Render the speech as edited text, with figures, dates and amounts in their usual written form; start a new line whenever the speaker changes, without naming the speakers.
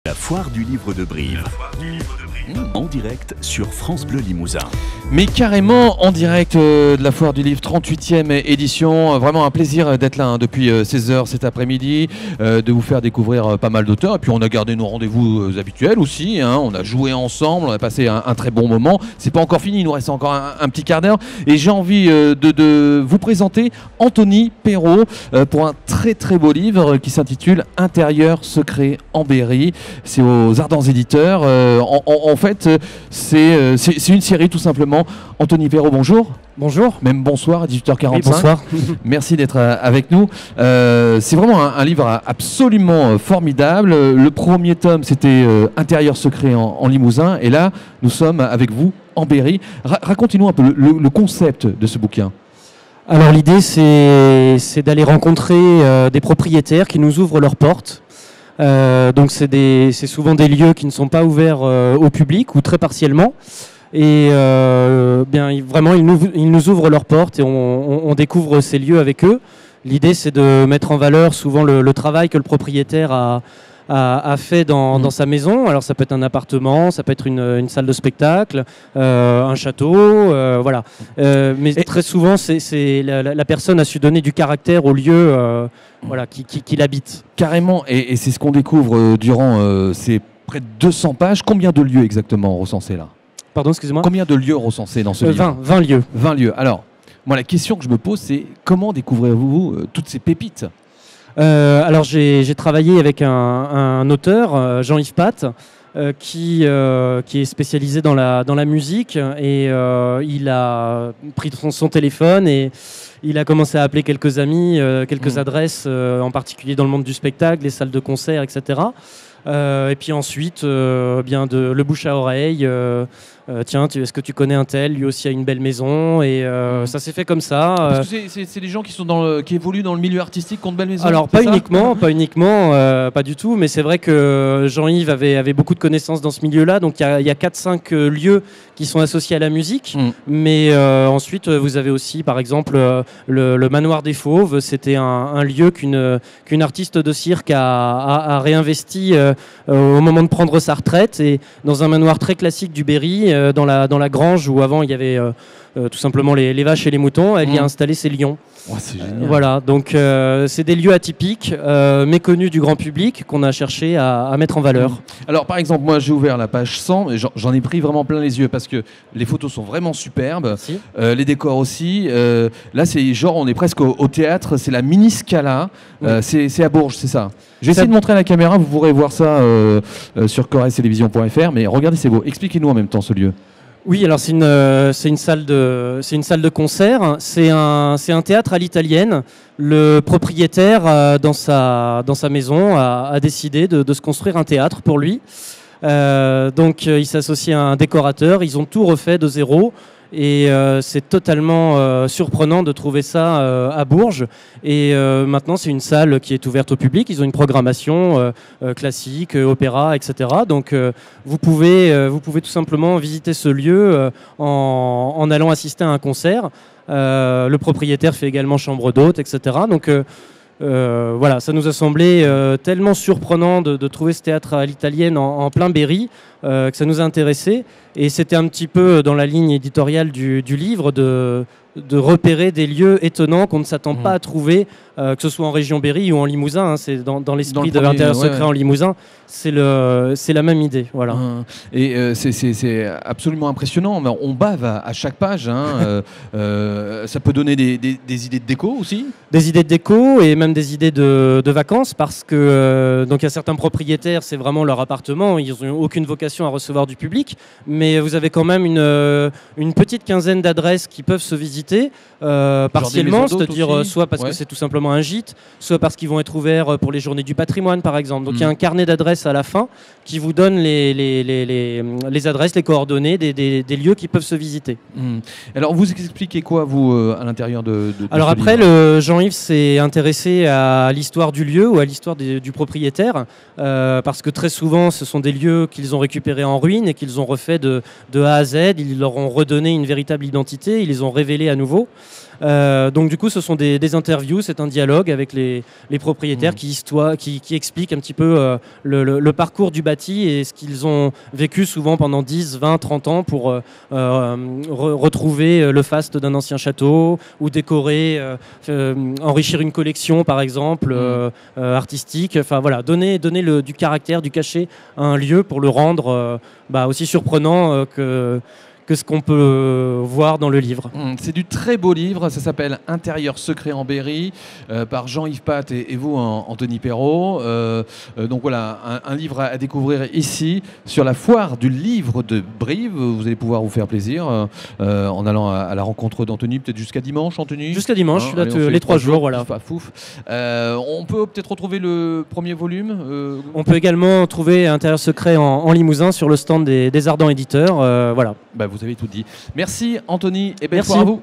La foire du livre de Brive. En direct sur France Bleu Limousin.
Mais carrément en direct de la foire du livre, 38e édition. Vraiment un plaisir d'être là depuis 16h cet après-midi, de vous faire découvrir pas mal d'auteurs. Et puis on a gardé nos rendez-vous habituels aussi, hein. On a joué ensemble, on a passé un très bon moment. C'est pas encore fini, il nous reste encore un petit quart d'heure. Et j'ai envie de vous présenter Anthony Perrault pour un très très beau livre qui s'intitule Intérieur secret en Berry. C'est aux Ardents Éditeurs. En fait, c'est une série tout simplement. Anthony Perrault, bonjour.
Bonjour.
Même bonsoir à 18h45.
Oui, bonsoir.
Merci d'être avec nous. C'est vraiment un livre absolument formidable. Le premier tome, c'était Intérieur secret en Limousin. Et là, nous sommes avec vous en Berry. Racontez-nous un peu le concept de ce bouquin.
Alors l'idée, c'est d'aller rencontrer des propriétaires qui nous ouvrent leurs portes. Donc c'est souvent des lieux qui ne sont pas ouverts au public ou très partiellement. Et vraiment, ils nous ouvrent leurs portes et on découvre ces lieux avec eux. L'idée, c'est de mettre en valeur souvent le travail que le propriétaire a fait dans sa maison. Alors ça peut être un appartement, ça peut être une salle de spectacle, un château, voilà. Mais très souvent, la personne a su donner du caractère au lieu qu'il habite.
Carrément, et c'est ce qu'on découvre durant ces près de 200 pages. Combien de lieux exactement recensés là ?
Pardon, excusez-moi ?
Combien de lieux recensés dans ce livre ?
20 lieux.
20 lieux. Alors, moi, la question que je me pose, c'est comment découvrez-vous toutes ces pépites ?
Alors j'ai travaillé avec un auteur, Jean-Yves Pat, qui est spécialisé dans la musique et il a pris son téléphone et il a commencé à appeler quelques amis, quelques adresses, en particulier dans le monde du spectacle, les salles de concert, etc. Et puis ensuite, le bouche à oreille. Tiens, est-ce que tu connais un tel ? Lui aussi a une belle maison. Et ça s'est fait comme ça.
Parce que c'est des gens qui sont qui évoluent dans le milieu artistique, qui ont de belles maisons.
Alors pas uniquement, pas du tout. Mais c'est vrai que Jean-Yves avait beaucoup de connaissances dans ce milieu-là. Donc il y a 4-5 lieux qui sont associés à la musique. Mais ensuite, vous avez aussi, par exemple, le Manoir des Fauves. C'était un lieu qu'une artiste de cirque a réinvesti au moment de prendre sa retraite. Et dans un manoir très classique du Berry, dans la grange où avant il y avait tout simplement les vaches et les moutons, elle y a installé ses lions.
Oh, c'est génial.
Voilà, donc c'est des lieux atypiques, méconnus du grand public, qu'on a cherché à mettre en valeur.
Alors par exemple, moi j'ai ouvert la page 100 et j'en ai pris vraiment plein les yeux parce que les photos sont vraiment superbes, les décors aussi. Là c'est genre on est presque au théâtre, c'est la mini Scala, c'est à Bourges, c'est ça. Je vais essayer de montrer à la caméra, vous pourrez voir ça sur correctelevision.fr, mais regardez, c'est beau. Expliquez-nous en même temps ce lieu.
Oui, alors c'est une salle de concert. C'est un théâtre à l'italienne. Le propriétaire, dans sa maison, a décidé de se construire un théâtre pour lui. Donc il s'associe à un décorateur. Ils ont tout refait de zéro. Et c'est totalement surprenant de trouver ça à Bourges. Et maintenant, c'est une salle qui est ouverte au public. Ils ont une programmation classique, opéra, etc. Donc, vous pouvez tout simplement visiter ce lieu en allant assister à un concert. Le propriétaire fait également chambre d'hôte, etc. Donc, voilà, ça nous a semblé tellement surprenant de trouver ce théâtre à l'italienne en plein Berry que ça nous a intéressé. Et c'était un petit peu dans la ligne éditoriale du livre de repérer des lieux étonnants qu'on ne s'attend pas à trouver, que ce soit en région Berry ou en Limousin. Hein, c'est dans l'esprit de l'Intérieur secret en Limousin. C'est la même idée. Voilà.
Et c'est absolument impressionnant. On bave à chaque page. Hein. Ça peut donner des idées de déco aussi.
Des idées de déco et même des idées de vacances parce que donc il y a certains propriétaires, c'est vraiment leur appartement. Ils n'ont aucune vocation à recevoir du public. Mais vous avez quand même une petite quinzaine d'adresses qui peuvent se visiter partiellement, c'est-à-dire soit parce que c'est tout simplement un gîte, soit parce qu'ils vont être ouverts pour les journées du patrimoine par exemple. Donc il y a un carnet d'adresses à la fin qui vous donne les adresses, les coordonnées des lieux qui peuvent se visiter.
Alors vous expliquez quoi vous à l'intérieur de
Alors après, Jean-Yves s'est intéressé à l'histoire du lieu ou à l'histoire du propriétaire parce que très souvent ce sont des lieux qu'ils ont récupérés en ruine et qu'ils ont refait de A à Z. Ils leur ont redonné une véritable identité, ils les ont révélés nouveau. Donc du coup, ce sont des interviews, c'est un dialogue avec les propriétaires qui expliquent un petit peu le parcours du bâti et ce qu'ils ont vécu souvent pendant 10, 20, 30 ans pour retrouver le faste d'un ancien château ou décorer, enrichir une collection par exemple artistique. Enfin voilà, donner du caractère, du cachet à un lieu pour le rendre aussi surprenant que ce qu'on peut voir dans le livre.
C'est du très beau livre, ça s'appelle Intérieur secret en Berry, par Jean-Yves Pat et vous, Anthony Perrault. Donc voilà, un livre à découvrir ici, sur la foire du livre de Brive. Vous allez pouvoir vous faire plaisir en allant à la rencontre d'Anthony, peut-être jusqu'à dimanche, Anthony.
Jusqu'à dimanche, les 3 jours, voilà.
On peut peut-être retrouver le premier volume.
On peut également trouver Intérieur secret en Limousin sur le stand des Ardents éditeurs. Voilà.
Vous avez tout dit. Merci Anthony et belle foire à vous.